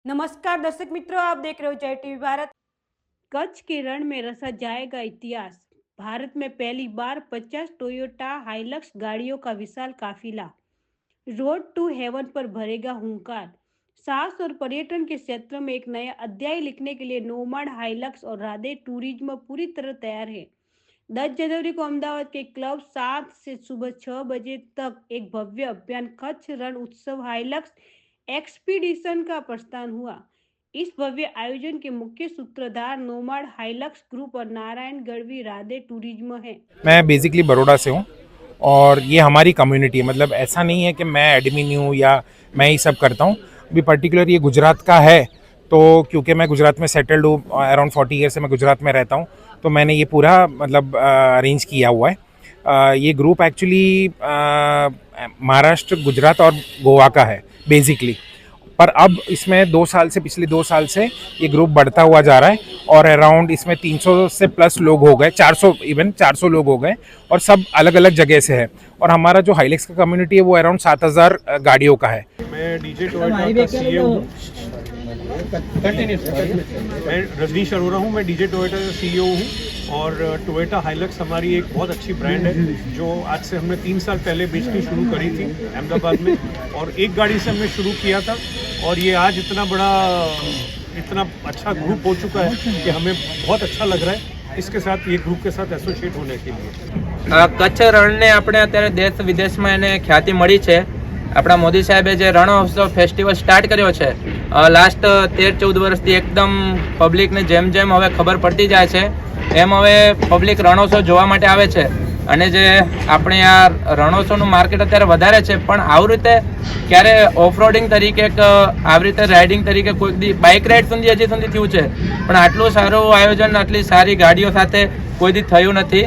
नमस्कार दर्शक मित्रों, आप देख रहे हो जय टीवी भारत। कच्छ के रण में रचा जाएगा इतिहास। भारत में पहली बार 50 टोयोटा हाइलक्स गाड़ियों का विशाल काफिला रोड टू हेवन पर भरेगा हुंकार। साहस और पर्यटन के क्षेत्र में एक नया अध्याय लिखने के लिए नोमाड हाइलक्स और राधे टूरिज्म पूरी तरह तैयार है। 10 जनवरी को अहमदाबाद के क्लब 7 से सुबह 6 बजे तक एक भव्य अभियान कच्छ रण उत्सव हाइलक्स एक्सपीडिशन का प्रस्थान हुआ। इस भव्य आयोजन के मुख्य सूत्रधार नोमाड हाइलक्स ग्रुप और नारायण गढ़वी राधे टूरिज्म है। मैं बेसिकली बड़ौदा से हूँ और ये हमारी कम्युनिटी है। मतलब ऐसा नहीं है कि मैं एडमिन हूँ या मैं ही सब करता हूँ। अभी पर्टिकुलर ये गुजरात का है, तो क्योंकि मैं गुजरात में सेटल्ड हूँ, अराउंड 40 ईयर से मैं गुजरात में रहता हूँ, तो मैंने ये पूरा मतलब अरेंज किया हुआ है। ये ग्रुप एक्चुअली महाराष्ट्र, गुजरात और गोवा का है बेसिकली, पर अब इसमें 2 साल से, पिछले 2 साल से ये ग्रुप बढ़ता हुआ जा रहा है और अराउंड इसमें 300 से प्लस लोग हो गए, 400 लोग हो गए और सब अलग अलग जगह से है। और हमारा जो हाइलक्स का कम्युनिटी है वो अराउंड 7000 गाड़ियों का है। मैं डीजे टोयोटा का सीईओ हूँ। मैं रजनीश अरोरा हूँ। मैं डीजे टोयोटा का सीईओ हूँ और टोयोटा हाइलक्स हमारी एक बहुत अच्छी ब्रांड है जो आज से हमने 3 साल पहले बेचनी शुरू करी थी अहमदाबाद में, और एक गाड़ी से हमने शुरू किया था और ये आज इतना अच्छा ग्रुप हो चुका है कि हमें बहुत अच्छा लग रहा है इसके साथ, ये ग्रुप के साथ एसोसिएट होने के लिए। कच्छ રણને આપણે અત્યારે દેશ વિદેશમાં એને ખ્યાતિ મળી છે। આપણા મોદી સાહેબે જે રણોત્સવ ફેસ્ટિવલ સ્ટાર્ટ કર્યો છે લાસ્ટ 13-14 વર્ષથી એકદમ પબ્લિકને જેમ જેમ હવે ખબર પડતી જાય છે એમ હવે પબ્લિક રણોત્સવ જોવા માટે આવે છે। અને જે આપણે આ રણોત્સવનું માર્કેટ અત્યારે વધારે છે, પણ આવી રીતે ક્યારે ઓફરોડિંગ તરીકે આવી રીતે રાઇડિંગ તરીકે કોઈ દી બાઇક રાઇડ સુધી હજી સુધી થયું છે, પણ આટલું સારું આયોજન આટલી સારી ગાડીઓ સાથે કોઈ દી થયું નથી।